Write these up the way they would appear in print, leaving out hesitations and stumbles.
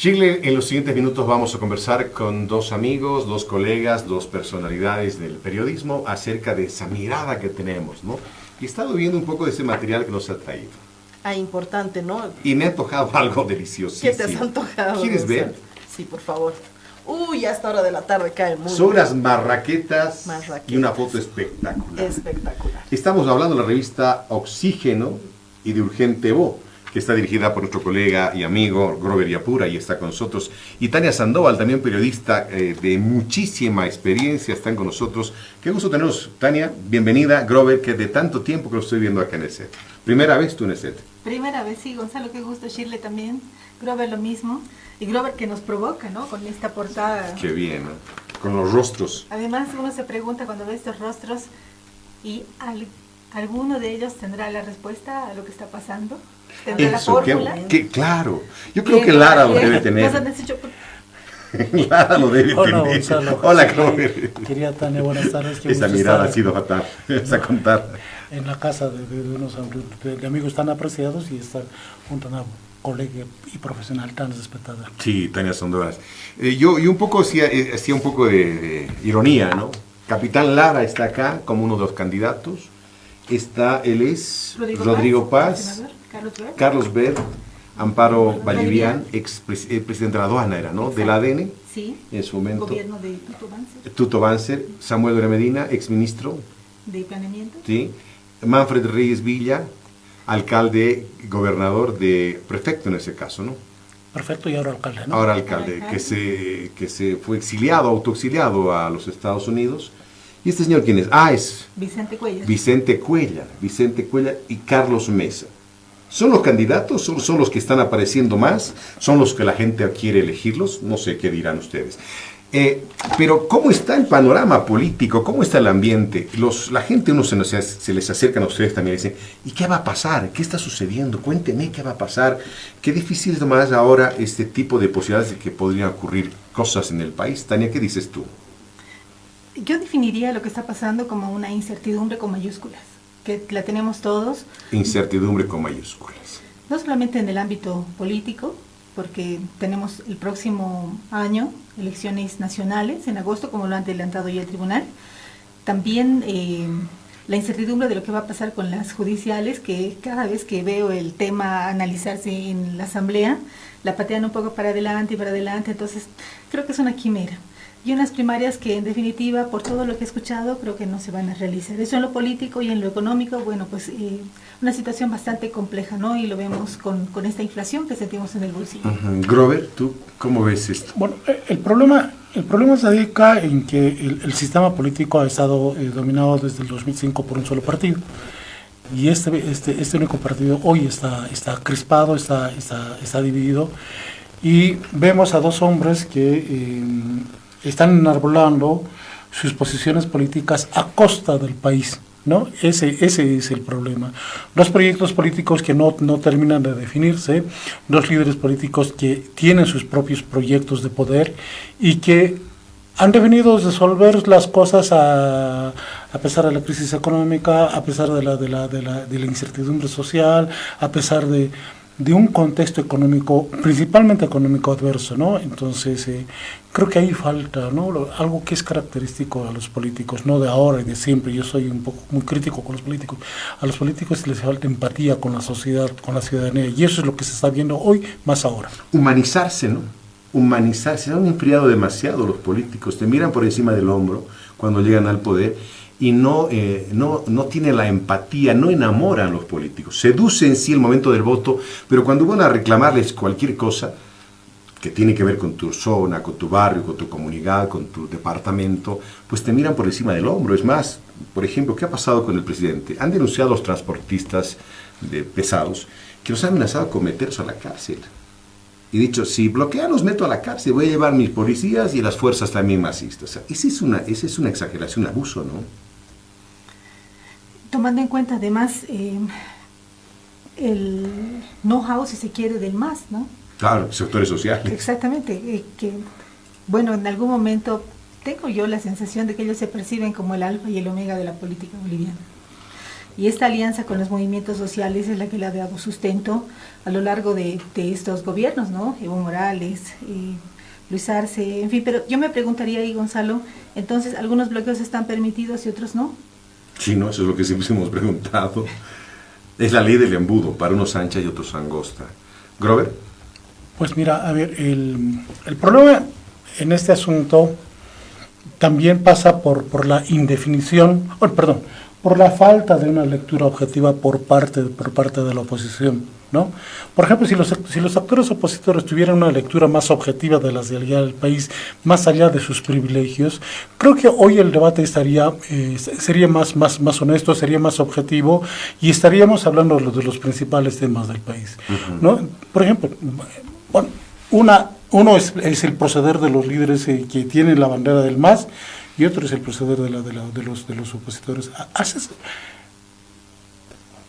Shirley, en los siguientes minutos vamos a conversar con dos amigos, dos colegas, dos personalidades del periodismo acerca de esa mirada que tenemos, ¿no? Y he estado viendo un poco de ese material que nos ha traído. Ah, importante, ¿no? Y me ha antojado algo deliciosísimo. ¿Qué te has antojado? ¿Quieres ver? Sí, por favor. Uy, a esta hora de la tarde cae muy Son bien. las marraquetas y una foto espectacular. Espectacular. Estamos hablando de la revista Oxígeno y de Urgente Voz, que está dirigida por nuestro colega y amigo Grover Yapura, y está con nosotros. Y Tania Sandoval, también periodista de muchísima experiencia, están con nosotros. Qué gusto tenernos, Tania. Bienvenida, Grover, que de tanto tiempo que lo estoy viendo acá en el set. ¿Primera vez tú en el set? Primera vez, sí, Gonzalo, qué gusto. Shirley también. Grover lo mismo. Y Grover que nos provoca, ¿no? Con esta portada. Qué bien, ¿no? Con los rostros. Además, uno se pregunta cuando ve estos rostros y alguno de ellos tendrá la respuesta a lo que está pasando. ¿Tendrá la fórmula? Claro, yo creo que Lara lo debe tener. Lara lo debe tener. Gonzalo, Hola, Grover. Quería, Tania, buenas tardes. Esa mirada ha sido fatal, esa contar. En la casa de unos de amigos tan apreciados y estar junto a una colega y profesional tan respetada. Sí, Tania Sandoval. Yo un poco hacía un poco de ironía, ¿no? Capitán Lara está acá como uno de los candidatos. Él es Rodrigo Paz, Carlos Ver, Amparo Vallivian, presidente de la aduana era, ¿no? Del ADN, sí, en su momento. Gobierno de Tuto Banzer, Samuel Dora Medina, exministro. De planeamiento. Sí, Manfred Reyes Villa, alcalde, gobernador prefecto en ese caso, ¿no? Perfecto, y ahora alcalde, ¿no? Ahora alcalde, que se fue autoexiliado a los Estados Unidos. ¿Y este señor quién es? Es Vicente Cuellar. Vicente Cuellar y Carlos Mesa. ¿Son los candidatos? ¿Son los que están apareciendo más? ¿Son los que la gente quiere elegirlos? No sé qué dirán ustedes. Pero ¿cómo está el panorama político? ¿Cómo está el ambiente? La gente, se les acercan a ustedes también y dicen, ¿y qué va a pasar? ¿Qué está sucediendo? Cuénteme qué va a pasar. Qué difícil es más ahora este tipo de posibilidades de que podrían ocurrir cosas en el país. Tania, ¿qué dices tú? Yo definiría lo que está pasando como una incertidumbre con mayúsculas, que la tenemos todos. Incertidumbre con mayúsculas. No solamente en el ámbito político, porque tenemos el próximo año elecciones nacionales, en agosto, como lo ha adelantado ya el tribunal. También la incertidumbre de lo que va a pasar con las judiciales, que cada vez que veo el tema analizarse en la asamblea, la patean un poco para adelante y para adelante, entonces creo que es una quimera. Y unas primarias que en definitiva, por todo lo que he escuchado, creo que no se van a realizar. Eso en lo político y en lo económico, bueno, pues una situación bastante compleja, ¿no? Y lo vemos con esta inflación que sentimos en el bolsillo. Grover, ¿tú cómo ves esto? Bueno, el problema radica en que el sistema político ha estado dominado desde el 2005 por un solo partido. Y este único partido hoy está crispado, está dividido. Y vemos a dos hombres que están enarbolando sus posiciones políticas a costa del país, ¿no? Ese es el problema. Dos proyectos políticos que no terminan de definirse, dos líderes políticos que tienen sus propios proyectos de poder y que han venido a resolver las cosas a pesar de la crisis económica, a pesar de la incertidumbre social, a pesar de un contexto económico, principalmente económico adverso, ¿no? Entonces, creo que ahí falta, ¿no? Algo que es característico a los políticos, no de ahora y de siempre. Yo soy un poco muy crítico con los políticos. A los políticos les falta empatía con la sociedad, con la ciudadanía, y eso es lo que se está viendo hoy, más ahora. Humanizarse, ¿no? Humanizarse. Se han enfriado demasiado los políticos, te miran por encima del hombro cuando llegan al poder y no tienen la empatía, no enamoran a los políticos. Seducen sí el momento del voto, pero cuando van a reclamarles cualquier cosa que tiene que ver con tu zona, con tu barrio, con tu comunidad, con tu departamento, pues te miran por encima del hombro. Es más, por ejemplo, ¿qué ha pasado con el presidente? Han denunciado a los transportistas pesados que los han amenazado con meterse a la cárcel. Y dicho, si bloquean los meto a la cárcel, voy a llevar mis policías y las fuerzas también masistas. O sea, esa es una exageración, un abuso, ¿no? Tomando en cuenta además el know-how, si se quiere, del MAS, ¿no? Claro, sectores sociales. Exactamente, que bueno, en algún momento tengo yo la sensación de que ellos se perciben como el alfa y el omega de la política boliviana. Y esta alianza con los movimientos sociales es la que le ha dado sustento a lo largo de estos gobiernos, ¿no? Evo Morales, Luis Arce, en fin, pero yo me preguntaría ahí, Gonzalo, entonces, ¿algunos bloqueos están permitidos y otros no? Sí, no, eso es lo que siempre hemos preguntado. Es la ley del embudo, para unos ancha y otros angosta. ¿Grover? Pues mira, a ver, el problema en este asunto también pasa por la indefinición, por la falta de una lectura objetiva por parte de la oposición, ¿no? Por ejemplo, si los actores opositores tuvieran una lectura más objetiva de la realidad del país, más allá de sus privilegios, creo que hoy el debate sería más honesto, sería más objetivo y estaríamos hablando de los principales temas del país, ¿no? Por ejemplo, bueno, uno es el proceder de los líderes que tienen la bandera del MAS y otro es el proceder de los opositores.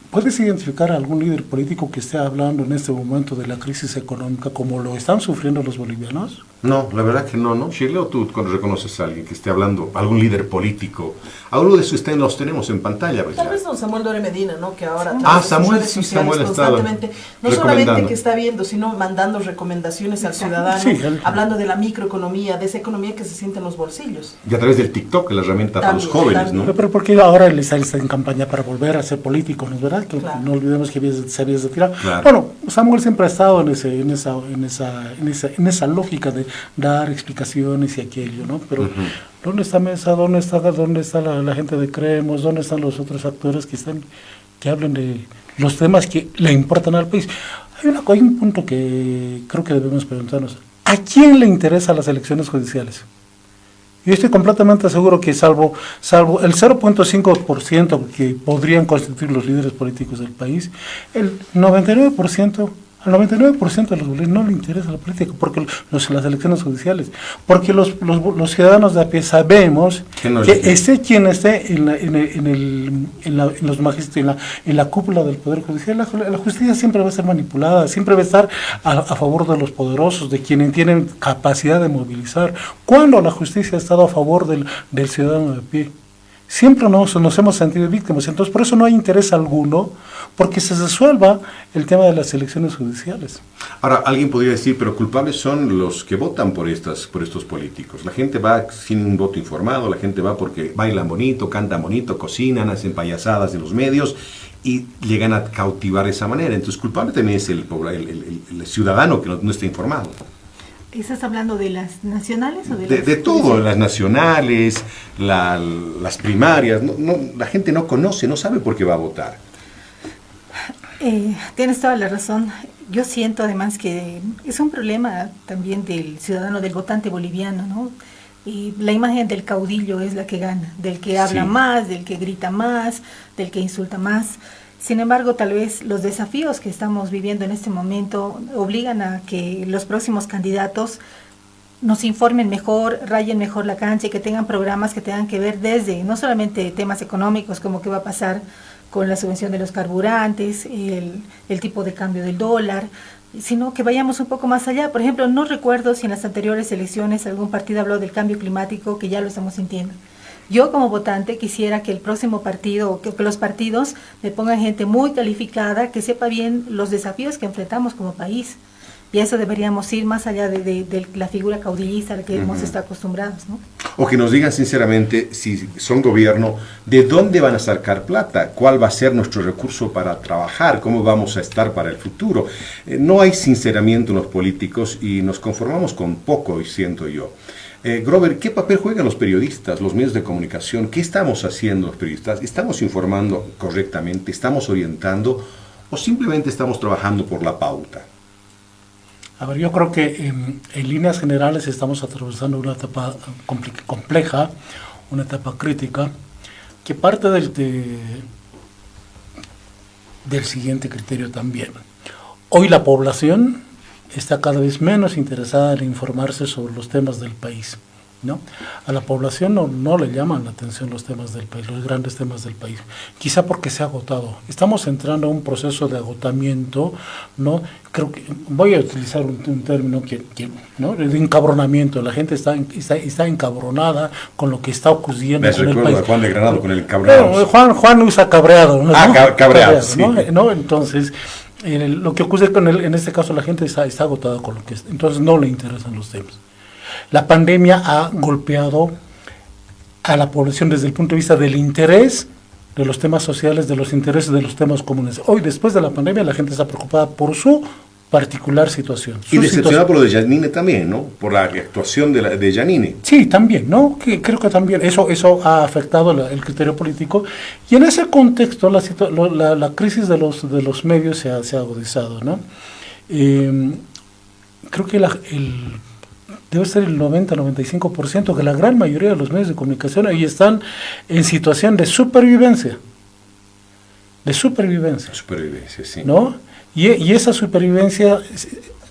¿Puedes identificar a algún líder político que esté hablando en este momento de la crisis económica como lo están sufriendo los bolivianos? No, la verdad que no, ¿no? Shirley, ¿o tú reconoces a alguien que esté hablando, algún líder político? Algo de eso los tenemos en pantalla. Tal vez don Samuel Dore Medina, ¿no? Que ahora Samuel, sí, Samuel constantemente, no solamente que está viendo, sino mandando recomendaciones al ciudadano, sí, hablando de la microeconomía, de esa economía que se siente en los bolsillos. Y a través del TikTok, la herramienta para los jóvenes, ¿no? Pero porque ahora él está en campaña para volver a ser político, ¿no es verdad? Que claro. No olvidemos que se había retirado. Claro. Bueno, Samuel siempre ha estado en esa lógica de dar explicaciones y aquello, ¿no? Pero ¿dónde está Mesa? ¿Dónde está la gente de Creemos? ¿Dónde están los otros actores que hablan de los temas que le importan al país? Hay un punto que creo que debemos preguntarnos. ¿A quién le interesan las elecciones judiciales? Yo estoy completamente seguro que salvo el 0.5% que podrían constituir los líderes políticos del país, el 99%... Al 99% de los bolivianos no le interesa la política, porque las elecciones judiciales, porque los ciudadanos de a pie sabemos que esté quien esté en los magistrados, en la cúpula del Poder Judicial, la justicia siempre va a ser manipulada, siempre va a estar a favor de los poderosos, de quienes tienen capacidad de movilizar. ¿Cuándo la justicia ha estado a favor del ciudadano de a pie? Siempre nos hemos sentido víctimas, entonces por eso no hay interés alguno, porque se resuelva el tema de las elecciones judiciales. Ahora, alguien podría decir, pero culpables son los que votan por estos políticos. La gente va sin un voto informado, la gente va porque bailan bonito, cantan bonito, cocinan, hacen payasadas en los medios y llegan a cautivar de esa manera. Entonces, culpable también es el ciudadano que no está informado. ¿Estás hablando de las nacionales o de todo, las nacionales, las primarias? La gente no conoce, no sabe por qué va a votar. Tienes toda la razón. Yo siento además que es un problema también del ciudadano, del votante boliviano, ¿no? Y la imagen del caudillo es la que gana, del que habla más, del que grita más, del que insulta más. Sin embargo, tal vez los desafíos que estamos viviendo en este momento obligan a que los próximos candidatos nos informen mejor, rayen mejor la cancha y que tengan programas que tengan que ver desde, no solamente temas económicos, como qué va a pasar con la subvención de los carburantes, el tipo de cambio del dólar, sino que vayamos un poco más allá. Por ejemplo, no recuerdo si en las anteriores elecciones algún partido habló del cambio climático, que ya lo estamos sintiendo. Yo como votante quisiera que el próximo partido, que los partidos me pongan gente muy calificada, que sepa bien los desafíos que enfrentamos como país. Y a eso deberíamos ir más allá de la figura caudillista a la que hemos estado acostumbrados, ¿no? O que nos digan sinceramente, si son gobierno, ¿de dónde van a sacar plata? ¿Cuál va a ser nuestro recurso para trabajar? ¿Cómo vamos a estar para el futuro? No hay sinceramiento en los políticos y nos conformamos con poco, siento yo. Grover, ¿qué papel juegan los periodistas, los medios de comunicación? ¿Qué estamos haciendo los periodistas? ¿Estamos informando correctamente? ¿Estamos orientando? ¿O simplemente estamos trabajando por la pauta? A ver, yo creo que en líneas generales estamos atravesando una etapa compleja, una etapa crítica, que parte del siguiente criterio también. Hoy la población está cada vez menos interesada en informarse sobre los temas del país. ¿no? A la población no le llaman la atención los temas del país, los grandes temas del país, quizá porque se ha agotado. Estamos entrando a un proceso de agotamiento, ¿no? Creo que voy a utilizar un término ¿no? De encabronamiento. La gente está encabronada con lo que está ocurriendo Me con el país. recuerdo a Juan de Granado con el encabronado. Bueno, Juan usa cabreado, ¿no? Cabreado, sí. ¿no? Entonces, lo que ocurre con en este caso, la gente está agotada con lo que es, entonces no le interesan los temas. La pandemia ha golpeado a la población desde el punto de vista del interés de los temas sociales, de los intereses de los temas comunes. Hoy, después de la pandemia, la gente está preocupada por su particular situación. Y decepcionado por lo de Yanine también, ¿no? Por la actuación de Yanine. Sí, también, ¿no? Creo que también eso ha afectado el criterio político. Y en ese contexto, la crisis de los medios se ha agudizado, ¿no? Creo que debe ser el 90-95%, que la gran mayoría de los medios de comunicación ahí están en situación de supervivencia. De supervivencia. Supervivencia, sí. ¿No? Y esa supervivencia,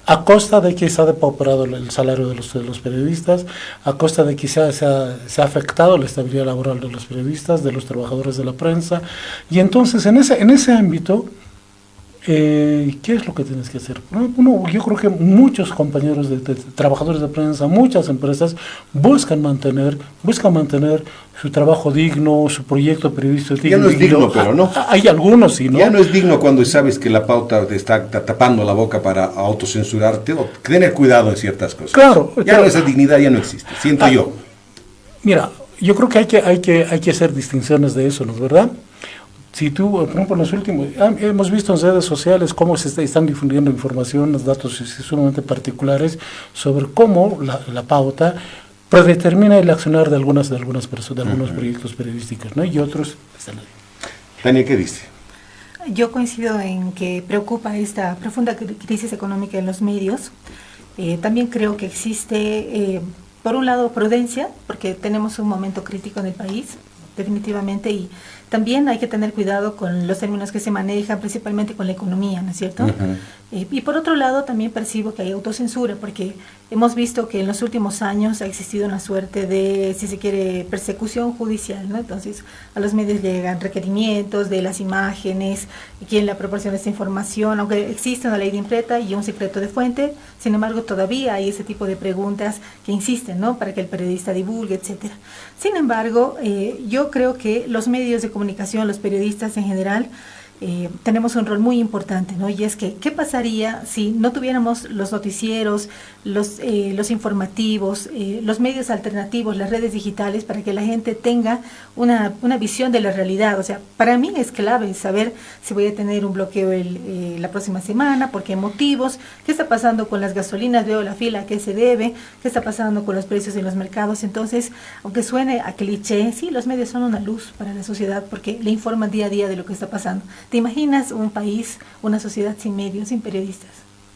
a costa de que se ha depauperado el salario de los periodistas, a costa de que se ha afectado la estabilidad laboral de los periodistas, de los trabajadores de la prensa. Y entonces, en ese ámbito, ¿qué es lo que tienes que hacer? Yo creo que muchos compañeros de trabajadores de prensa, muchas empresas buscan mantener su trabajo digno, su proyecto periodístico digno. Ya no es digno, pero no. Hay algunos, sí, ¿no? Ya no es digno cuando sabes que la pauta te está tapando la boca para autocensurarte o tener cuidado en ciertas cosas. Claro. Ya esa dignidad ya no existe, siento yo. Mira, yo creo que hay que hacer distinciones de eso, ¿no es verdad? Si tú, por ejemplo, en los últimos, hemos visto en redes sociales cómo están difundiendo información, los datos sumamente particulares sobre cómo la pauta predetermina el accionar de algunas personas, de algunos proyectos periodísticos, ¿no? Y otros están ahí. Tania, ¿qué dice? Yo coincido en que preocupa esta profunda crisis económica en los medios. También creo que existe, por un lado, prudencia, porque tenemos un momento crítico en el país, definitivamente, y también hay que tener cuidado con los términos que se manejan, principalmente con la economía, ¿no es cierto? Y por otro lado, también percibo que hay autocensura, porque hemos visto que en los últimos años ha existido una suerte de, si se quiere, persecución judicial, ¿no? Entonces, a los medios llegan requerimientos de las imágenes, quién le proporciona esta información, aunque existe una ley de imprenta y un secreto de fuente, sin embargo, todavía hay ese tipo de preguntas que insisten, ¿no? Para que el periodista divulgue, etcétera. Sin embargo, yo creo que los medios de comunicación, los periodistas en general, tenemos un rol muy importante, ¿no? Y es que, ¿qué pasaría si no tuviéramos los noticieros, los informativos, los medios alternativos, las redes digitales, para que la gente tenga una visión de la realidad? O sea, para mí es clave saber si voy a tener un bloqueo la próxima semana, por qué motivos, qué está pasando con las gasolinas, veo la fila, a qué se debe, qué está pasando con los precios en los mercados. Entonces, aunque suene a cliché, sí, los medios son una luz para la sociedad porque le informan día a día de lo que está pasando. ¿Te imaginas un país, una sociedad sin medios, sin periodistas?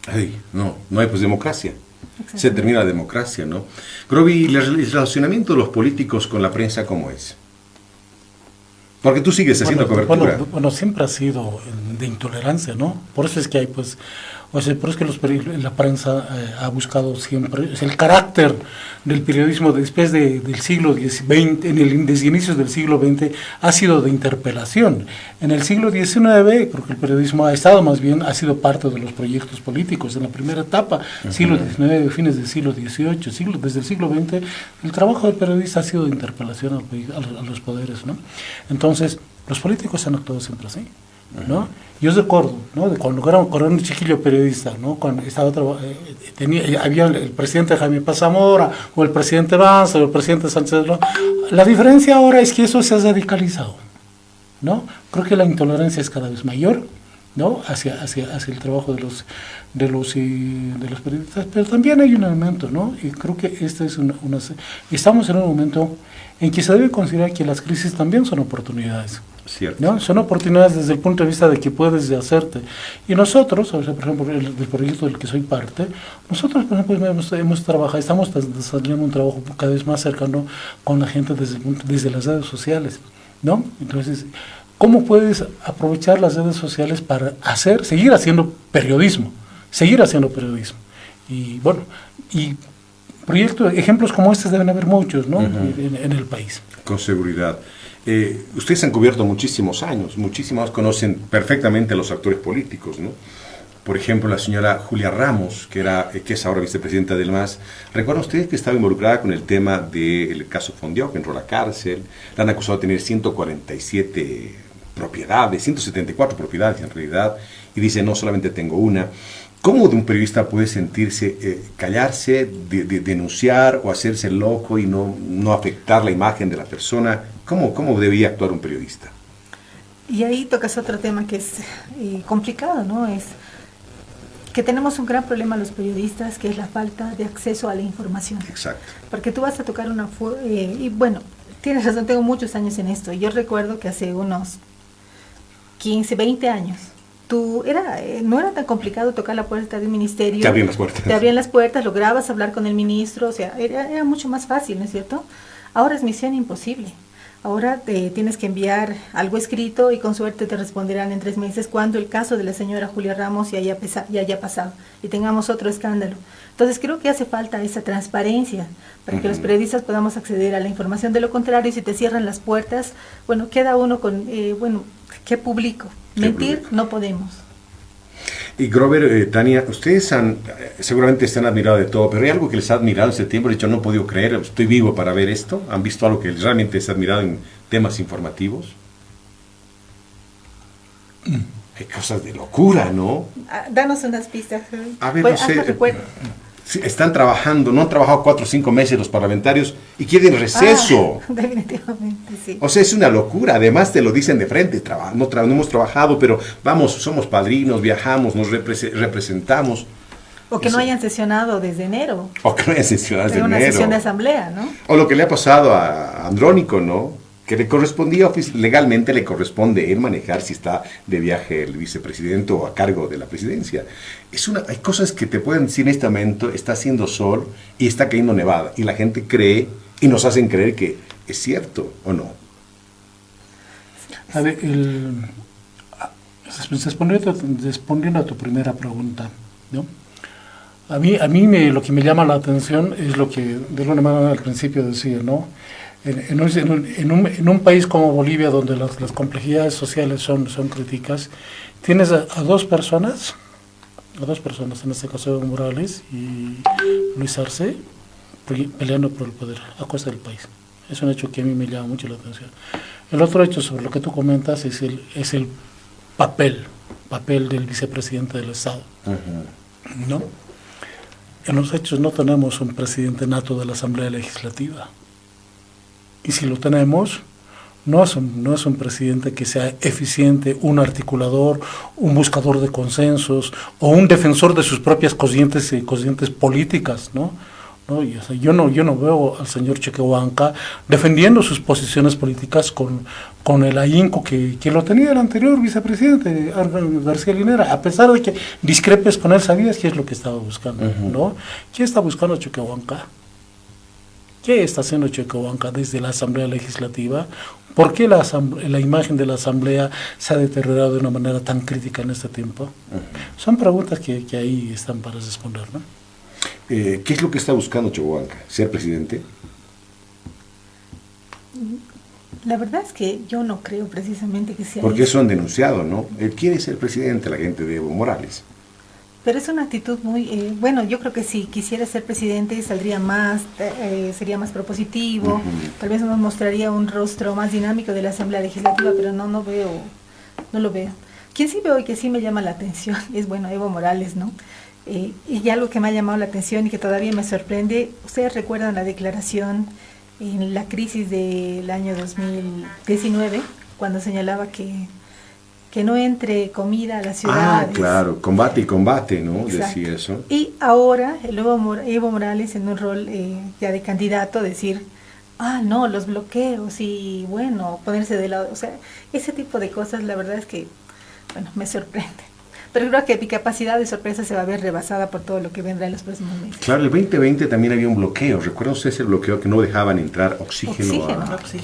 Ay, no hay pues democracia. Se termina la democracia, ¿no? Grovi, el relacionamiento de los políticos con la prensa, ¿cómo es? Porque tú sigues haciendo cobertura. Bueno, siempre ha sido de intolerancia, ¿no? Por eso es que hay, pues, por eso es que la prensa ha buscado siempre, es el carácter del periodismo después del siglo XX, desde inicios del siglo XX, ha sido de interpelación. En el siglo XIX, creo que el periodismo ha sido parte de los proyectos políticos. En la primera etapa, siglo XIX, fines del siglo XVIII, desde el siglo XX, el trabajo del periodista ha sido de interpelación a los poderes, ¿no? Entonces, los políticos han actuado siempre así, ¿no? Yo recuerdo, ¿no? De cuando era un chiquillo periodista, ¿no? Cuando estaba había el presidente Jaime Paz Zamora, o el presidente Banza, o el presidente Sánchez, ¿no? La diferencia ahora es que eso se ha radicalizado, ¿no? Creo que la intolerancia es cada vez mayor, ¿no? hacia el trabajo de los periodistas, pero también hay un elemento, ¿no? Y creo que estamos en un momento en que se debe considerar que las crisis también son oportunidades. Cierto. ¿No? Son oportunidades desde el punto de vista de que puedes hacerte. Y nosotros, o sea, por ejemplo, del proyecto del que soy parte, nosotros, por ejemplo, hemos trabajado, estamos desarrollando un trabajo cada vez más cercano con la gente desde las redes sociales, ¿no? Entonces, ¿cómo puedes aprovechar las redes sociales para seguir haciendo periodismo? Y bueno, y ejemplos como estos deben haber muchos, ¿no? En el país. Con seguridad. Ustedes han cubierto muchísimos años, conocen perfectamente a los actores políticos, ¿no? Por ejemplo, la señora Julia Ramos, que es ahora vicepresidenta del MAS. ¿Recuerdan ustedes que estaba involucrada con el tema del caso Fondió, que entró a la cárcel? La han acusado de tener 147 propiedades, 174 propiedades en realidad, y dice, no solamente tengo una. ¿Cómo de un periodista puede sentirse, callarse, denunciar o hacerse loco y no afectar la imagen de la persona? ¿Cómo debía actuar un periodista? Y ahí tocas otro tema que es complicado, ¿no? Es que tenemos un gran problema los periodistas, que es la falta de acceso a la información. Exacto. Porque tú vas a tocar y bueno, tienes razón, tengo muchos años en esto. Yo recuerdo que hace unos 15, 20 años, no era tan complicado tocar la puerta de un ministerio. Te abrían las puertas. Te abrían las puertas, lograbas hablar con el ministro, o sea, era mucho más fácil, ¿no es cierto? Ahora es misión imposible. Ahora tienes que enviar algo escrito y con suerte te responderán en 3 meses cuando el caso de la señora Julia Ramos ya haya pasado y tengamos otro escándalo. Entonces creo que hace falta esa transparencia para que los periodistas podamos acceder a la información. De lo contrario, si te cierran las puertas, bueno, queda uno con, ¿qué publico? Mentir no podemos. Y Grover, Tania, ustedes seguramente se han admirado de todo, pero ¿hay algo que les ha admirado este tiempo? Han dicho, no he podido creer, estoy vivo para ver esto. ¿Han visto algo que realmente les ha admirado en temas informativos? Hay cosas de locura, ¿no? Danos unas pistas. A ver, no sé. Sí, están trabajando, no han trabajado 4 o 5 meses los parlamentarios y quieren receso. Definitivamente, sí. O sea, es una locura. Además te lo dicen de frente, no hemos trabajado, pero vamos, somos padrinos, viajamos, nos representamos. O que no hayan sesionado desde enero. O que no hayan sesionado desde enero. Una sesión de asamblea, ¿no? O lo que le ha pasado a Andrónico, ¿no? Que legalmente le corresponde él manejar si está de viaje el vicepresidente o a cargo de la presidencia. Hay cosas que te pueden decir en este momento, está haciendo sol y está cayendo nevada, y la gente cree y nos hacen creer que es cierto o no. A ver, respondiendo a tu primera pregunta, ¿no? A mí lo que me llama la atención es lo que de alguna manera al principio decía, ¿no? En un país como Bolivia, donde las complejidades sociales son críticas, tienes a dos personas, en este caso Evo Morales y Luis Arce, peleando por el poder a costa del país. Es un hecho que a mí me llama mucho la atención. El otro hecho sobre lo que tú comentas es el papel del vicepresidente del Estado, ¿no? En los hechos no tenemos un presidente nato de la Asamblea Legislativa. Y si lo tenemos, no es un presidente que sea eficiente, un articulador, un buscador de consensos o un defensor de sus propias corrientes políticas, ¿no? Y, o sea, yo no veo al señor Choquehuanca defendiendo sus posiciones políticas con el ahínco que lo tenía el anterior vicepresidente, García Linera. A pesar de que discrepes con él, sabías qué es lo que estaba buscando, ¿no? ¿Qué está buscando Choquehuanca? ¿Qué está haciendo Choquehuanca desde la Asamblea Legislativa? ¿Por qué la imagen de la Asamblea se ha deteriorado de una manera tan crítica en este tiempo? Son preguntas que ahí están para responder, ¿no? ¿Qué es lo que está buscando Choquehuanca? ¿Ser presidente? La verdad es que yo no creo precisamente que sea Porque eso. eso han denunciado, ¿no? Él quiere ser presidente, la gente de Evo Morales. Pero es una actitud muy, yo creo que si quisiera ser presidente saldría más, sería más propositivo, tal vez nos mostraría un rostro más dinámico de la Asamblea Legislativa, pero no lo veo. Quien sí veo y que sí me llama la atención es, Evo Morales, ¿no? Y algo que me ha llamado la atención y que todavía me sorprende, ustedes recuerdan la declaración en la crisis del año 2019, cuando señalaba que no entre comida a las ciudades. Ah, claro, combate y combate, ¿no? Exacto. Decía eso. Y ahora el nuevo Evo Morales en un rol ya de candidato, decir, no, los bloqueos y ponerse de lado, o sea, ese tipo de cosas, la verdad es que, me sorprende. Pero creo que mi capacidad de sorpresa se va a ver rebasada por todo lo que vendrá en los próximos meses. Claro, el 2020 también había un bloqueo. ¿Recuerdan ustedes el bloqueo que no dejaban entrar oxígeno.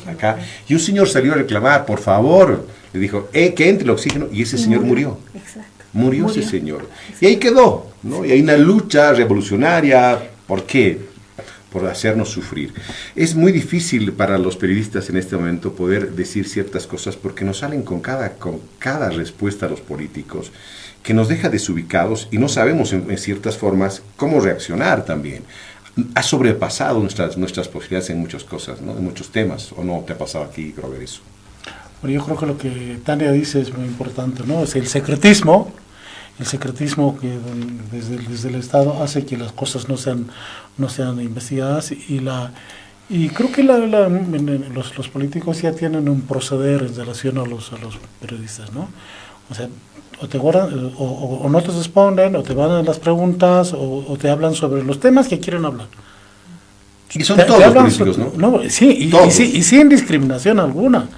Acá? Y un señor salió a reclamar, por favor, le dijo, que entre el oxígeno, y ese señor murió. Exacto. Murió ese señor. Exacto. Y ahí quedó, ¿no? Sí. Y hay una lucha revolucionaria. ¿Por qué? por hacernos sufrir. Es muy difícil para los periodistas en este momento poder decir ciertas cosas porque nos salen con cada respuesta a los políticos que nos deja desubicados y no sabemos en ciertas formas cómo reaccionar también. Ha sobrepasado nuestras posibilidades en muchas cosas, ¿no? En muchos temas, ¿o no te ha pasado aquí, Robert, eso? Bueno, yo creo que lo que Tania dice es muy importante, ¿no? Es el secretismo que desde el Estado hace que las cosas no sean investigadas y creo que los políticos ya tienen un proceder en relación a los periodistas, ¿no? O sea, o te guardan, o no te responden, o te van a las preguntas, o te hablan sobre los temas que quieren hablar. Y son todos los políticos, ¿no? No, sí, y sin discriminación alguna.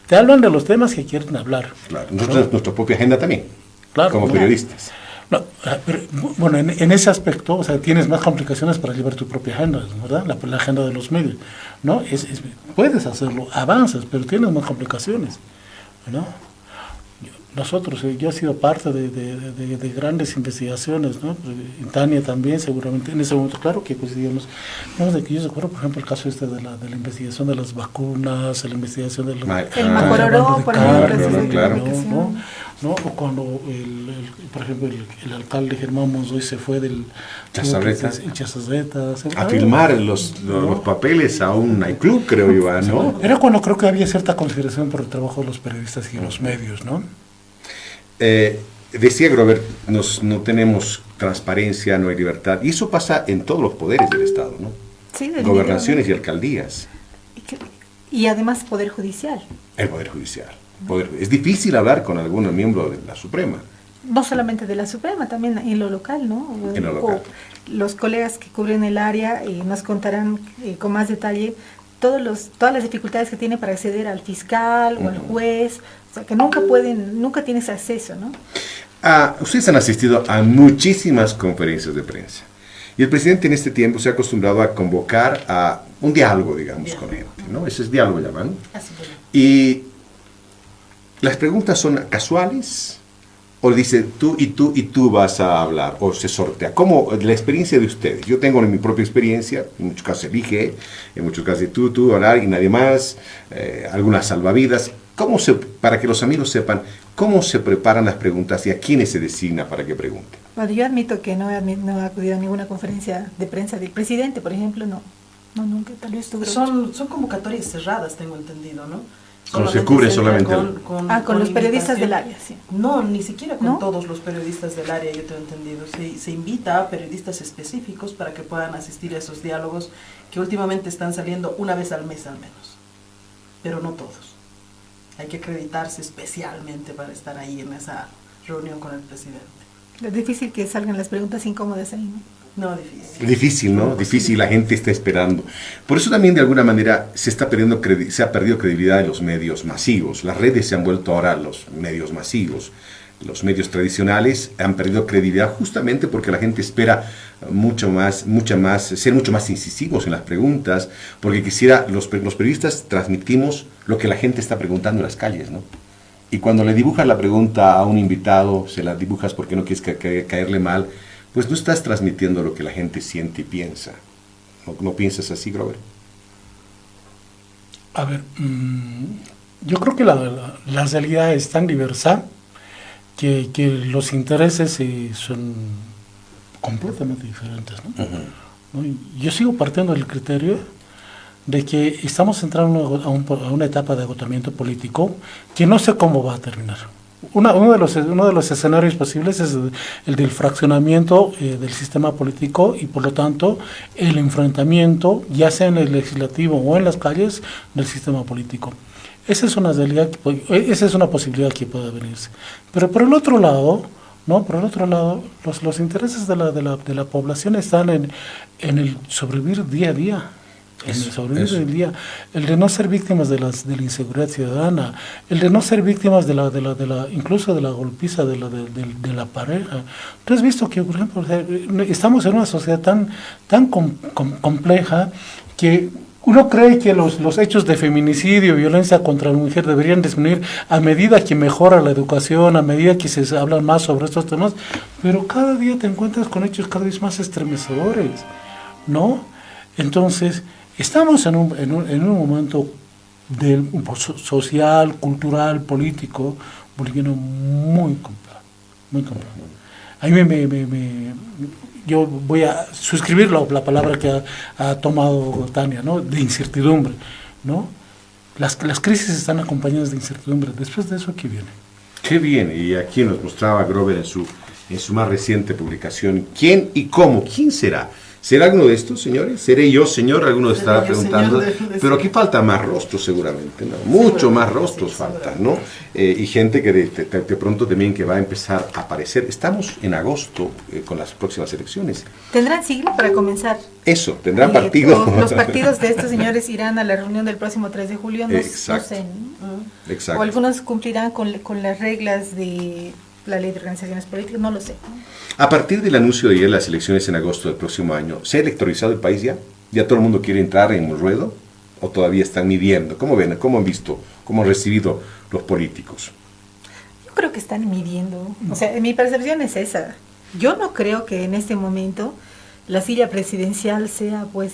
Te hablan de los temas que quieren hablar. Claro, nosotros, nuestra propia agenda también, claro, como periodistas. No, pero, bueno, en ese aspecto, o sea, tienes más complicaciones para llevar tu propia agenda, ¿verdad? La agenda de los medios, ¿no? Puedes hacerlo, avanzas, pero tienes más complicaciones, ¿no? Nosotros, yo he sido parte de grandes investigaciones, ¿no? Tania también, seguramente, en ese momento, claro que coincidíamos. No, de que yo recuerdo, por ejemplo, el caso de la investigación de las vacunas, la investigación de la... El Macororó, por ejemplo, claro. ¿No? O cuando, por ejemplo, el alcalde Germán Monzoy se fue del... Chazarreta. A filmar los papeles a un nightclub, creo yo, ¿no? Era cuando creo que había cierta consideración por el trabajo de los periodistas y los medios, ¿no? Decía Grover, no tenemos transparencia, no hay libertad, y eso pasa en todos los poderes del Estado, ¿no? Sí, gobernaciones y alcaldías. Y además Poder Judicial. El Poder Judicial. Es difícil hablar con algún miembro de la Suprema. No solamente de la Suprema, también en lo local, ¿no? En lo local. Los colegas que cubren el área nos contarán con más detalle todas las dificultades que tiene para acceder al fiscal o al juez, o sea, que nunca tienes acceso, ¿no? Ustedes han asistido a muchísimas conferencias de prensa y el presidente en este tiempo se ha acostumbrado a convocar a un diálogo, digamos, con gente, ¿no? Ese es diálogo, llaman. Y las preguntas son casuales, o dice tú y tú vas a hablar, o se sortea. ¿Cómo la experiencia de ustedes? Yo tengo mi propia experiencia, en muchos casos elige, en muchos casos tú, hablar y nadie más, algunas salvavidas. Para que los amigos sepan, cómo se preparan las preguntas y a quiénes se designa para que pregunten? Bueno, yo admito que no he acudido a ninguna conferencia de prensa del presidente, por ejemplo, no nunca, tal vez tú. Son convocatorias cerradas, tengo entendido, ¿no? Se cubre solamente con los periodistas del área, sí. No, ni siquiera con todos los periodistas del área, yo tengo entendido. Se invita a periodistas específicos para que puedan asistir a esos diálogos que últimamente están saliendo una vez al mes al menos, pero no todos. Hay que acreditarse especialmente para estar ahí en esa reunión con el presidente. Es difícil que salgan las preguntas incómodas ahí, ¿no? No, difícil. Difícil, ¿no? Difícil, la gente está esperando. Por eso también de alguna manera se ha perdido credibilidad de los medios masivos. Las redes se han vuelto ahora los medios masivos. Los medios tradicionales han perdido credibilidad justamente porque la gente espera ser mucho más incisivos en las preguntas, porque los periodistas transmitimos lo que la gente está preguntando en las calles, ¿no? Y cuando le dibujas la pregunta a un invitado, se la dibujas porque no quieres caerle mal, pues no estás transmitiendo lo que la gente siente y piensa. ¿No piensas así, Grover? A ver, yo creo que la realidad es tan diversa que los intereses son completamente diferentes, ¿no? Uh-huh. Yo sigo partiendo del criterio de que estamos entrando a una etapa de agotamiento político que no sé cómo va a terminar. Uno de los escenarios posibles es el del fraccionamiento del sistema político y por lo tanto el enfrentamiento, ya sea en el legislativo o en las calles, del sistema político. Esa es una realidad, esa es una posibilidad que puede venirse. Pero por el otro lado, los intereses de la población están en el sobrevivir día a día. En el sobrevivir del día, el de no ser víctimas de la inseguridad ciudadana, el de no ser víctimas incluso de la golpiza de la pareja. Tú has visto que, por ejemplo, estamos en una sociedad tan compleja que uno cree que los hechos de feminicidio, violencia contra la mujer deberían disminuir a medida que mejora la educación, a medida que se habla más sobre estos temas, pero cada día te encuentras con hechos cada vez más estremecedores, ¿no? Entonces, estamos en un momento social, cultural, político, boliviano muy complejo, muy complejo. A mí yo voy a suscribir la palabra que ha tomado Tania, ¿no? De incertidumbre, ¿no? Las crisis están acompañadas de incertidumbre. Después de eso, ¿qué viene? ¿Qué viene? Y aquí nos mostraba Grover en su más reciente publicación, ¿quién y cómo? ¿Quién será? ¿Será alguno de estos, señores? ¿Seré yo, señor? Alguno estará preguntando. Pero aquí falta más rostros, seguramente, ¿no? Mucho más rostros faltan, ¿no? Y gente que de pronto también que va a empezar a aparecer. Estamos en agosto con las próximas elecciones. ¿Tendrán siglo para comenzar? Eso, tendrán partido. Los partidos de estos señores irán a la reunión del próximo 3 de julio, no sé. Exacto. O algunos cumplirán con las reglas de la ley de organizaciones políticas, no lo sé. A partir del anuncio de ayer, las elecciones en agosto del próximo año, ¿se ha electoralizado el país ya? ¿Ya todo el mundo quiere entrar en un ruedo? ¿O todavía están midiendo? ¿Cómo ven? ¿Cómo han visto? ¿Cómo han recibido los políticos? Yo creo que están midiendo. O sea, mi percepción es esa. Yo no creo que en este momento la silla presidencial sea, pues,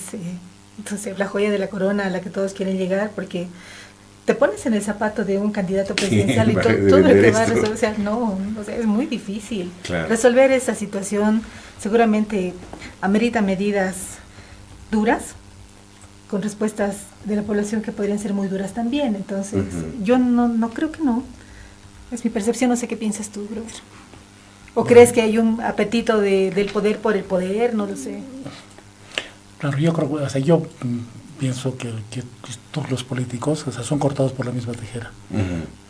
entonces, la joya de la corona a la que todos quieren llegar, porque te pones en el zapato de un candidato presidencial y todo lo que va a resolver, o sea, es muy difícil. Claro. Resolver esa situación seguramente amerita medidas duras, con respuestas de la población que podrían ser muy duras también. Entonces, yo no creo que no. Es mi percepción, no sé qué piensas tú, Grover. ¿O crees que hay un apetito del poder por el poder? No lo sé. Claro, yo creo, o sea, yo pienso que todos los políticos, o sea, son cortados por la misma tijera,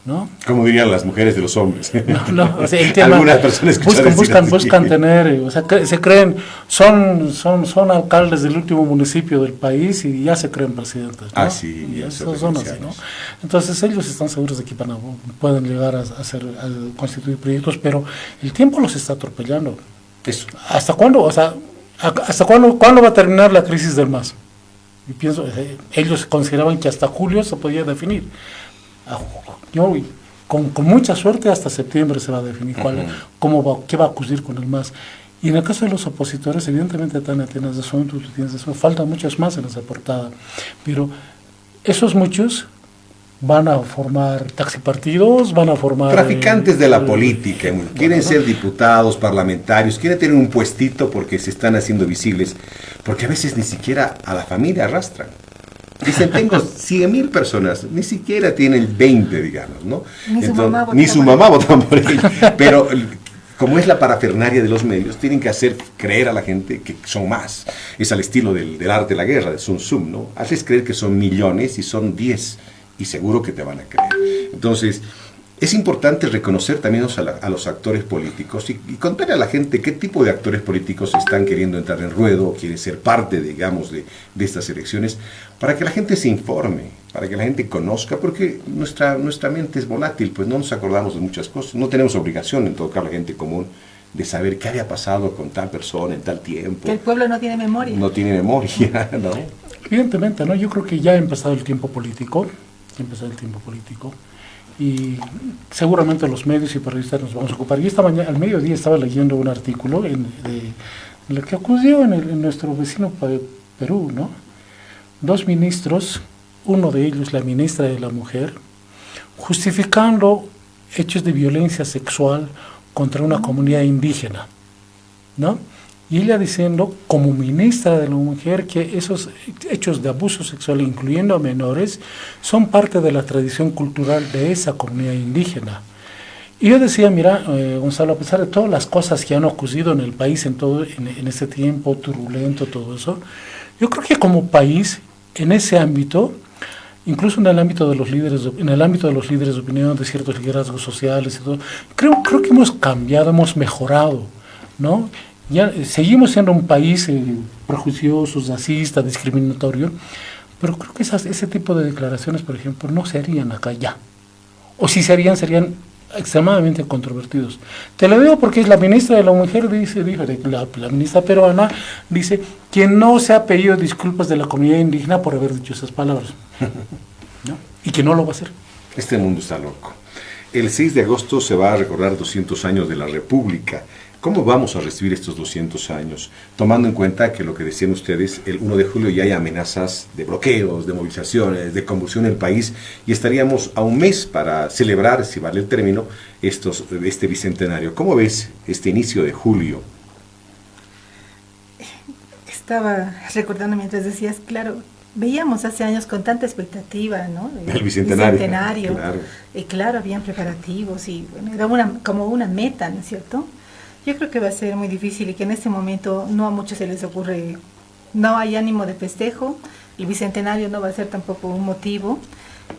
¿no? Como dirían las mujeres de los hombres. No, o sea, el tema, algunas personas buscan tener, o sea, se creen, son alcaldes del último municipio del país y ya se creen presidentes, ¿no? Sí, y esos son así, ¿no? Entonces ellos están seguros de que pueden llegar a constituir proyectos, pero el tiempo los está atropellando. Eso. ¿Hasta cuándo? O sea, ¿hasta cuándo va a terminar la crisis del MAS? Y pienso, ellos consideraban que hasta julio se podía definir. Con mucha suerte hasta septiembre se va a definir qué va a ocurrir con el MAS. Y en el caso de los opositores, evidentemente, Tania, tienes razón, tú tienes razón, faltan muchos más en esa portada. Pero esos muchos van a formar taxipartidos, van a formar... traficantes de la política, quieren ser diputados, parlamentarios, quieren tener un puestito porque se están haciendo visibles, porque a veces ni siquiera a la familia arrastran. Dicen, tengo 100,000 personas, ni siquiera tienen 20, digamos, ¿no? Ni su mamá votó por él. Pero como es la parafernaria de los medios, tienen que hacer creer a la gente que son más. Es al estilo del arte de la guerra, de Sun Tzu, ¿no? Haces creer que son millones y son 10. Y seguro que te van a creer. Entonces, es importante reconocer también a los actores políticos y contarle a la gente qué tipo de actores políticos están queriendo entrar en ruedo o quieren ser parte, digamos, de estas elecciones, para que la gente se informe, para que la gente conozca, porque nuestra mente es volátil, pues no nos acordamos de muchas cosas, no tenemos obligación, en todo caso, la gente común, de saber qué había pasado con tal persona en tal tiempo. Que el pueblo no tiene memoria. No tiene memoria, ¿no? Evidentemente, ¿no? Yo creo que ya ha empezado el tiempo político, y seguramente los medios y periodistas nos vamos a ocupar. Y esta mañana, al mediodía, estaba leyendo un artículo de lo que ocurrió en nuestro vecino Perú, ¿no? 2 ministros, uno de ellos la ministra de la Mujer, justificando hechos de violencia sexual contra una comunidad indígena, ¿no? Y ella diciendo, como ministra de la Mujer, que esos hechos de abuso sexual, incluyendo a menores, son parte de la tradición cultural de esa comunidad indígena. Y yo decía, mira, Gonzalo, a pesar de todas las cosas que han ocurrido en el país en ese tiempo turbulento, todo eso, yo creo que como país, en ese ámbito, incluso en el ámbito de los líderes de opinión, de ciertos liderazgos sociales y todo, creo que hemos cambiado, hemos mejorado, ¿no? Ya seguimos siendo un país prejuicioso, racista, discriminatorio, pero creo que ese tipo de declaraciones, por ejemplo, no se harían acá ya. O si se harían, serían extremadamente controvertidos. Te lo digo porque la ministra de la Mujer la ministra peruana dice que no se ha pedido disculpas de la comunidad indígena por haber dicho esas palabras, ¿no? Y que no lo va a hacer. Este mundo está loco. El 6 de agosto se va a recordar 200 años de la República. ¿Cómo vamos a recibir estos 200 años? Tomando en cuenta que lo que decían ustedes, el 1 de julio ya hay amenazas de bloqueos, de movilizaciones, de convulsión en el país, y estaríamos a un mes para celebrar, si vale el término, este bicentenario. ¿Cómo ves este inicio de julio? Estaba recordando mientras decías, claro, veíamos hace años con tanta expectativa, ¿no? El bicentenario. Claro. Claro, habían preparativos y bueno, era como una meta, ¿no es cierto? Yo creo que va a ser muy difícil y que en este momento no a muchos se les ocurre, no hay ánimo de festejo, el bicentenario no va a ser tampoco un motivo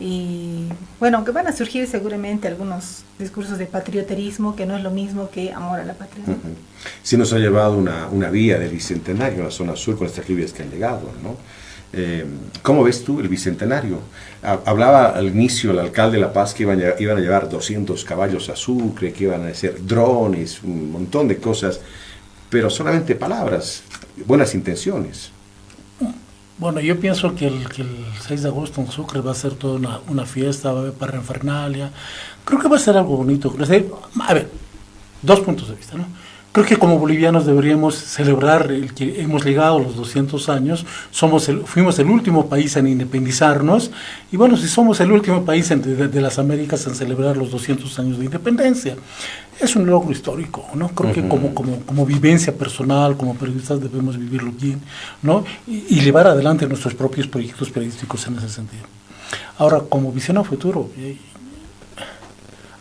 y bueno, aunque van a surgir seguramente algunos discursos de patrioterismo que no es lo mismo que amor a la patria, ¿no? Sí nos ha llevado una vía del bicentenario en la zona sur con estas lluvias que han llegado, ¿no? ¿Cómo ves tú el bicentenario? Hablaba al inicio el alcalde de La Paz que iban a llevar 200 caballos a Sucre, que iban a hacer drones, un montón de cosas, pero solamente palabras, buenas intenciones. Bueno, yo pienso que el 6 de agosto en Sucre va a ser toda una fiesta, va a haber parafernalia. Creo que va a ser algo bonito. A ver, 2 puntos de vista, ¿no? Creo que como bolivianos deberíamos celebrar el que hemos llegado a los 200 años, fuimos el último país en independizarnos, y bueno, si somos el último país de las Américas en celebrar los 200 años de independencia, es un logro histórico, ¿no? Creo que como vivencia personal, como periodistas debemos vivirlo bien, ¿no? Y llevar adelante nuestros propios proyectos periodísticos en ese sentido. Ahora, como visión a futuro,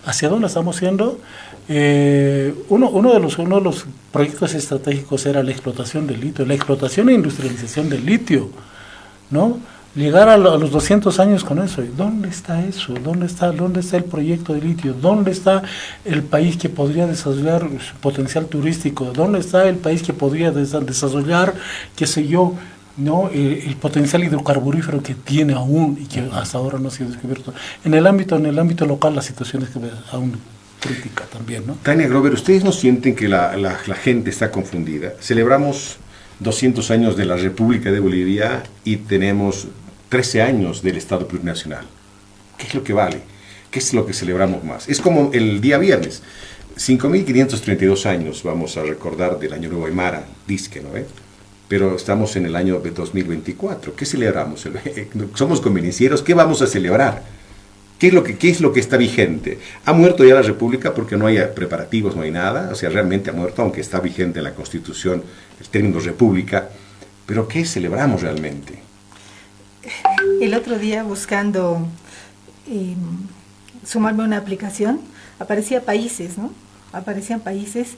¿hacia dónde estamos yendo? Uno de los proyectos estratégicos era la explotación del litio, la explotación e industrialización del litio, ¿no? Llegar a los 200 años con eso. ¿Dónde está eso? ¿Dónde está el proyecto de litio? ¿Dónde está el país que podría desarrollar su potencial turístico? ¿Dónde está el país que podría desarrollar, qué sé yo, ¿no? El potencial hidrocarburífero que tiene aún y que hasta ahora no ha sido descubierto? En el ámbito local la situación es que aún crítica también, ¿no? Tania Grover, ¿ustedes no sienten que la gente está confundida? Celebramos 200 años de la República de Bolivia y tenemos 13 años del Estado plurinacional. ¿Qué es lo que vale? ¿Qué es lo que celebramos más? Es como el día viernes. 5.532 años vamos a recordar del Año Nuevo Aymara, disque, ¿no? Pero estamos en el año 2024. ¿Qué celebramos? Somos convenencieros. ¿Qué vamos a celebrar? ¿Qué es lo que está vigente? ¿Ha muerto ya la República porque no hay preparativos, no hay nada? O sea, realmente ha muerto, aunque está vigente en la Constitución el término República. ¿Pero qué celebramos realmente? El otro día buscando sumarme a una aplicación, aparecía países, ¿no? Aparecían países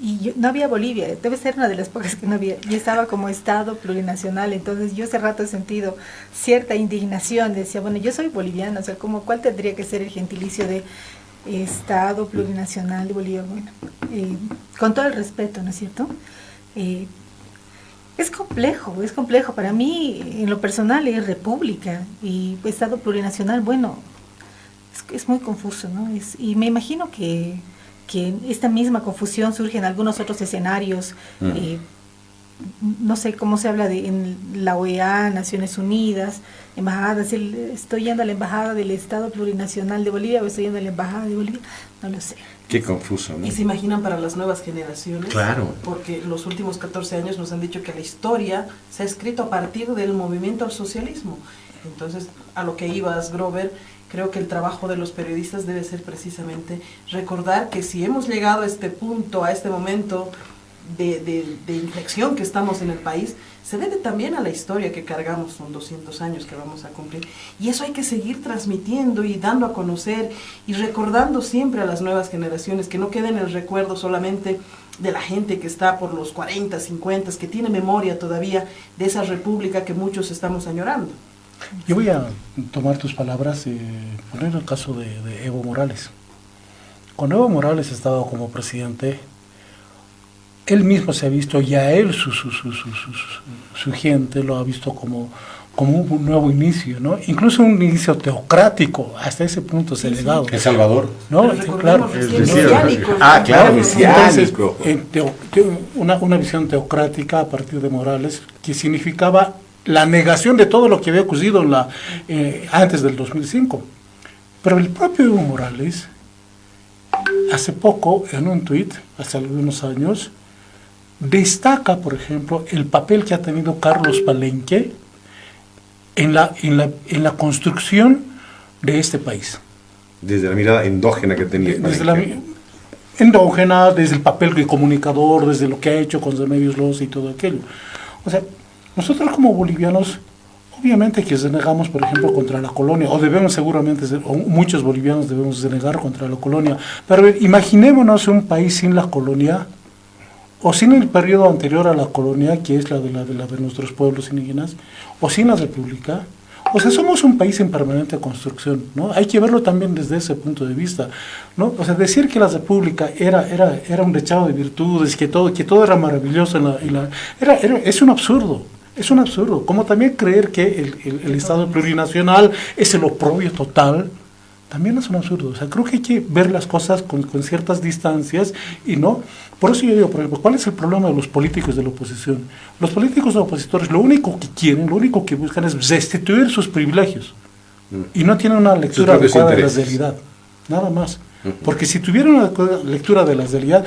y no había Bolivia, debe ser una de las pocas que no había, y estaba como Estado plurinacional. Entonces yo hace rato he sentido cierta indignación, decía, bueno, yo soy boliviana, o sea, ¿cuál tendría que ser el gentilicio de Estado plurinacional de Bolivia? Bueno, con todo el respeto, ¿no es cierto? Es complejo, para mí en lo personal es república y Estado plurinacional, bueno, es muy confuso, ¿no? Y me imagino que esta misma confusión surge en algunos otros escenarios, no sé cómo se habla en la OEA, Naciones Unidas, embajadas, estoy yendo a la embajada del Estado Plurinacional de Bolivia o estoy yendo a la embajada de Bolivia, no lo sé. Qué confuso, ¿no? Y se imaginan para las nuevas generaciones, claro, porque los últimos 14 años nos han dicho que la historia se ha escrito a partir del movimiento al socialismo. Entonces, a lo que ibas, Grover, creo que el trabajo de los periodistas debe ser precisamente recordar que si hemos llegado a este punto, a este momento de inflexión que estamos en el país, se debe también a la historia que cargamos, son 200 años que vamos a cumplir, y eso hay que seguir transmitiendo y dando a conocer y recordando siempre a las nuevas generaciones, que no quede en el recuerdo solamente de la gente que está por los 40, 50, que tiene memoria todavía de esa república que muchos estamos añorando. Yo voy a tomar tus palabras y poner el caso de Evo Morales. Cuando Evo Morales estaba como presidente, él mismo se ha visto, ya él, su gente lo ha visto como un nuevo inicio, ¿no? Incluso un inicio teocrático, hasta ese punto se ha llegado. El Salvador. ¿No? Claro. Claro, mesiánico. Una visión teocrática a partir de Morales, que significaba la negación de todo lo que había ocurrido antes del 2005. Pero el propio Evo Morales hace poco, en un tuit, hace algunos años, destaca, por ejemplo, el papel que ha tenido Carlos Palenque en la construcción de este país. Desde la mirada endógena que tenía. Desde la endógena, desde el papel de comunicador, desde lo que ha hecho con los medios y todo aquello. O sea, nosotros como bolivianos, obviamente que renegamos, por ejemplo, contra la colonia, o debemos seguramente, o muchos bolivianos debemos renegar contra la colonia, pero imaginémonos un país sin la colonia, o sin el periodo anterior a la colonia, que es la de nuestros pueblos indígenas, o sin la república. O sea, somos un país en permanente construcción, ¿no? Hay que verlo también desde ese punto de vista, ¿no? O sea, decir que la república era un dechado de virtudes, que todo era maravilloso, es un absurdo. Es un absurdo, como también creer que el Estado plurinacional es el oprobio total, también es un absurdo. O sea, creo que hay que ver las cosas con ciertas distancias y no. Por eso yo digo, por ejemplo, ¿cuál es el problema de los políticos de la oposición? Los políticos opositores lo único que quieren, lo único que buscan es restituir sus privilegios y no tienen una lectura adecuada de la realidad, nada más. Porque si tuvieran una lectura de la realidad,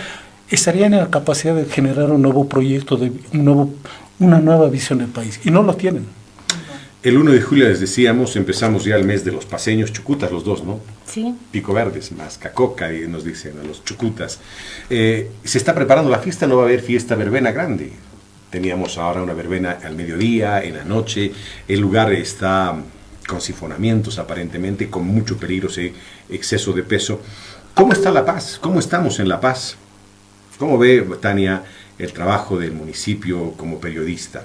estarían en la capacidad de generar un nuevo proyecto, una nueva visión del país, y no lo tienen. El 1 de julio, les decíamos, empezamos ya el mes de los paseños, chucutas los dos, ¿no? Sí. Pico Verdes, más Cacoca, y nos dicen a los chucutas. Se está preparando la fiesta, no va a haber fiesta verbena grande. Teníamos ahora una verbena al mediodía, en la noche, el lugar está con sifonamientos aparentemente, con mucho peligro, exceso de peso. ¿Cómo está La Paz? ¿Cómo estamos en La Paz? ¿Cómo ve, Tania, el trabajo del municipio como periodista?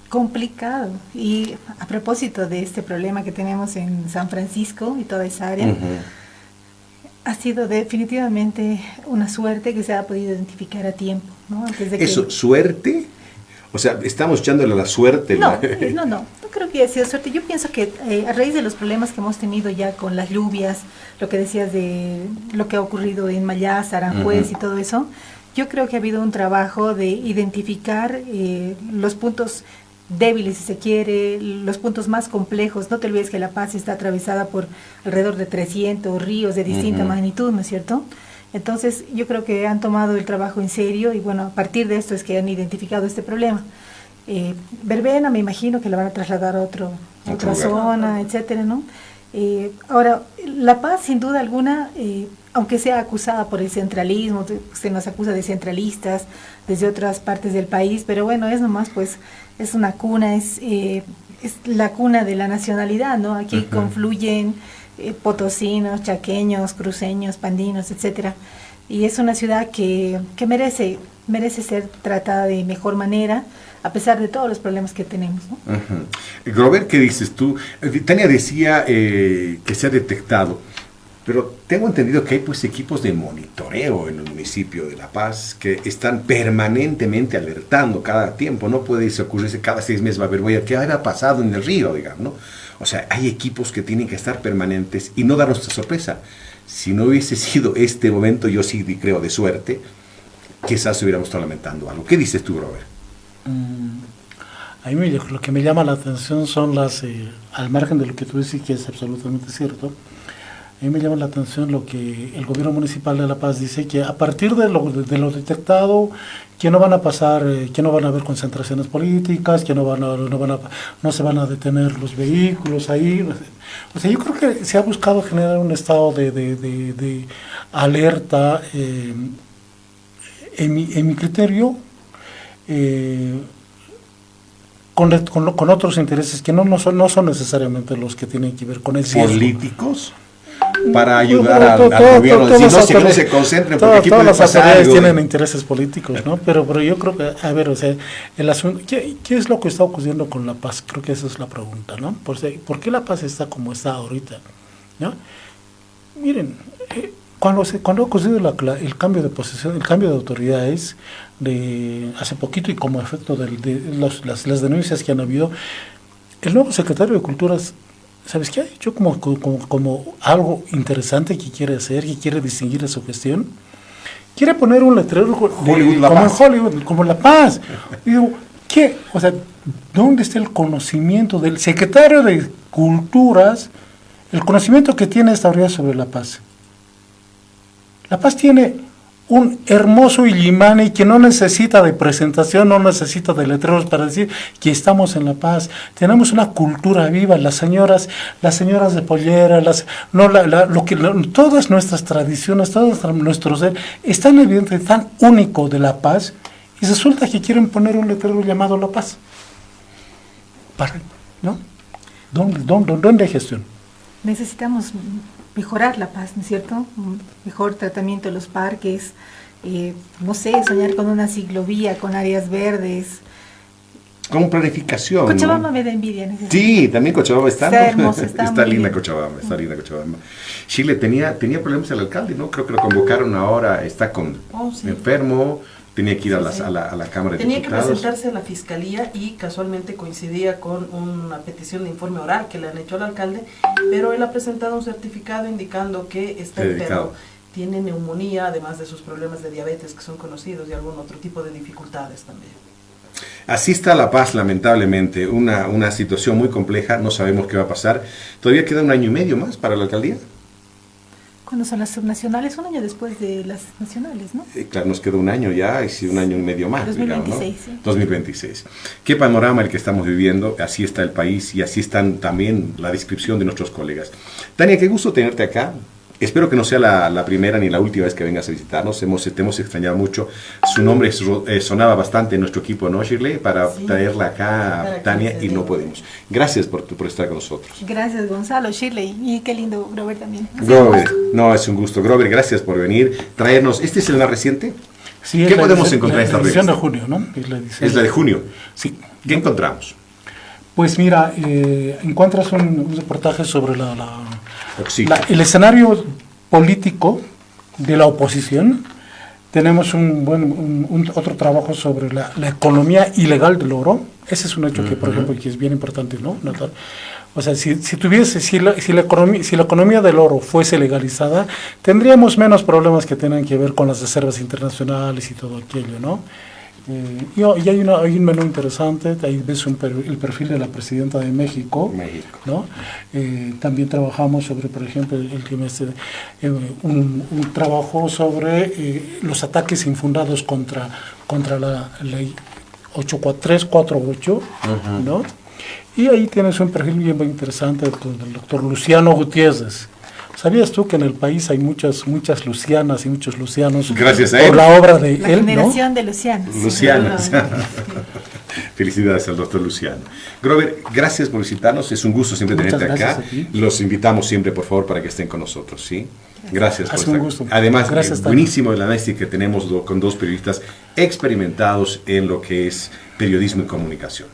Complicado. Y a propósito de este problema que tenemos en San Francisco y toda esa área, ha sido definitivamente una suerte que se ha podido identificar a tiempo, ¿no? Antes de ¿Eso, suerte? O sea, estamos echándole a la suerte. No creo que haya sido suerte. Yo pienso que a raíz de los problemas que hemos tenido ya con las lluvias, lo que decías de lo que ha ocurrido en Mayas, Aranjuez y todo eso, yo creo que ha habido un trabajo de identificar los puntos débiles, si se quiere, los puntos más complejos. No te olvides que La Paz está atravesada por alrededor de 300 ríos de distinta magnitud, ¿no es cierto? Entonces yo creo que han tomado el trabajo en serio y bueno, a partir de esto es que han identificado este problema. Verbena me imagino que la van a trasladar a otra zona, etcétera, ¿no? Ahora, La Paz sin duda alguna, aunque sea acusada por el centralismo, se nos acusa de centralistas desde otras partes del país, pero bueno, es nomás pues, es una cuna, es la cuna de la nacionalidad, ¿no? Aquí confluyen potosinos, chaqueños, cruceños, pandinos, etcétera, y es una ciudad que merece ser tratada de mejor manera, a pesar de todos los problemas que tenemos, ¿no? Robert, ¿qué dices tú? Tania decía que se ha detectado, pero tengo entendido que hay pues equipos de monitoreo en el municipio de La Paz que están permanentemente alertando cada tiempo. No puede ocurrirse cada 6 meses va a haber ¿qué había pasado en el río, digamos, ¿no? O sea, hay equipos que tienen que estar permanentes y no darnos esta sorpresa. Si no hubiese sido este momento, yo sí creo de suerte, quizás hubiéramos estado lamentando algo. ¿Qué dices tú, Robert? A mí lo que me llama la atención son al margen de lo que tú dices, que es absolutamente cierto, a mí me llama la atención lo que el gobierno municipal de La Paz dice, que a partir de lo detectado, que no van a pasar, que no van a haber concentraciones políticas, que no se van a detener los vehículos ahí. O sea, yo creo que se ha buscado generar un estado de alerta, en mi criterio, con otros intereses que no son necesariamente los que tienen que ver con el riesgo. ¿Políticos? Para ayudar al gobierno, que no se concentren, porque aquí todas puede las pasar autoridades algo. tienen intereses políticos, ¿no? Pero yo creo que, a ver, o sea, el asunto, ¿qué es lo que está ocurriendo con La Paz? Creo que esa es la pregunta, ¿no? ¿Por qué La Paz está como está ahorita? ¿No? Miren, cuando ha ocurrido el cambio de posesión, el cambio de autoridades hace poquito y como efecto de las denuncias que han habido, el nuevo secretario de Culturas, ¿sabes qué ha hecho como algo interesante que quiere hacer, que quiere distinguir de su gestión? Quiere poner un letrero como en Hollywood, como La Paz. Y digo, ¿qué? O sea, ¿dónde está el conocimiento del secretario de Culturas, el conocimiento que tiene esta autoridad sobre La Paz? La Paz tiene un hermoso Illimani que no necesita de presentación, no necesita de letreros para decir que estamos en La Paz. Tenemos una cultura viva, las señoras de pollera, todas nuestras tradiciones, todos nuestros ser, es tan evidente, tan único de La Paz, y resulta que quieren poner un letrero llamado La Paz. ¿No? ¿Dónde hay gestión? Necesitamos mejorar La Paz, ¿no es cierto? Un mejor tratamiento de los parques, no sé, soñar con una ciclovía, con áreas verdes. Con planificación. Cochabamba, ¿no? me da envidia en ese Sí, también Cochabamba está hermoso, está muy linda bien. Cochabamba, está linda Cochabamba. Chile tenía problemas el alcalde, ¿no? Creo que lo convocaron ahora, está Sí. enfermo, tenía que ir a Sí. la Cámara de Tenía que Diputados. presentarse a la fiscalía y casualmente coincidía con una petición de informe oral que le han hecho al alcalde, pero él ha presentado un certificado indicando que está enfermo, tiene neumonía, además de sus problemas de diabetes que son conocidos y algún otro tipo de dificultades también. Así está La Paz, lamentablemente, una situación muy compleja, no sabemos qué va a pasar. Todavía queda 1 año y medio más para la alcaldía. ¿Cuándo son las subnacionales? Un año después de las nacionales, ¿no? Claro, nos queda 1 año ya, y 1 año y medio más, 2026, digamos, ¿no? sí. 2026. Qué panorama el que estamos viviendo, así está el país y así están también la descripción de nuestros colegas. Tania, qué gusto tenerte acá. Espero que no sea la primera ni la última vez que vengas a visitarnos. Te hemos extrañado mucho. Su nombre sonaba bastante en nuestro equipo, ¿no, Shirley? Para traerla acá, Tania, y no podemos. Gracias por estar con nosotros. Gracias, Gonzalo, Shirley, y qué lindo, Grover, también. Grover, no, es un gusto. Grover, gracias por venir, traernos. ¿Este es el más reciente? Sí, ¿Qué podemos encontrar en esta La edición de revista? junio, ¿no? Es la de junio. Sí. ¿Qué encontramos? Pues mira, encuentras un reportaje sobre Oxígeno. el escenario político de la oposición. Tenemos otro trabajo sobre la economía ilegal del oro. Ese es un hecho que, por ejemplo, que es bien importante, ¿no? Notar. O sea, si la economía del oro fuese legalizada, tendríamos menos problemas que tengan que ver con las reservas internacionales y todo aquello, ¿no? Y hay un menú interesante, ahí ves el perfil de la presidenta de México, ¿no? También trabajamos sobre, por ejemplo, un trabajo sobre los ataques infundados contra la ley 84348, ¿no? Y ahí tienes un perfil bien interesante del doctor Luciano Gutiérrez. ¿Sabías tú que en el país hay muchas Lucianas y muchos Lucianos? Gracias a él. Por la obra de La él, generación ¿no? de Lucianos. Luciana. Felicidades al doctor Luciano. Grover, gracias por visitarnos. Es un gusto siempre Muchas tenerte acá. gracias a ti. Los invitamos siempre, por favor, para que estén con nosotros, ¿sí? Gracias por Ha sido estar. un gusto. Además, Gracias, buenísimo el análisis que tenemos con 2 periodistas experimentados en lo que es periodismo y comunicación.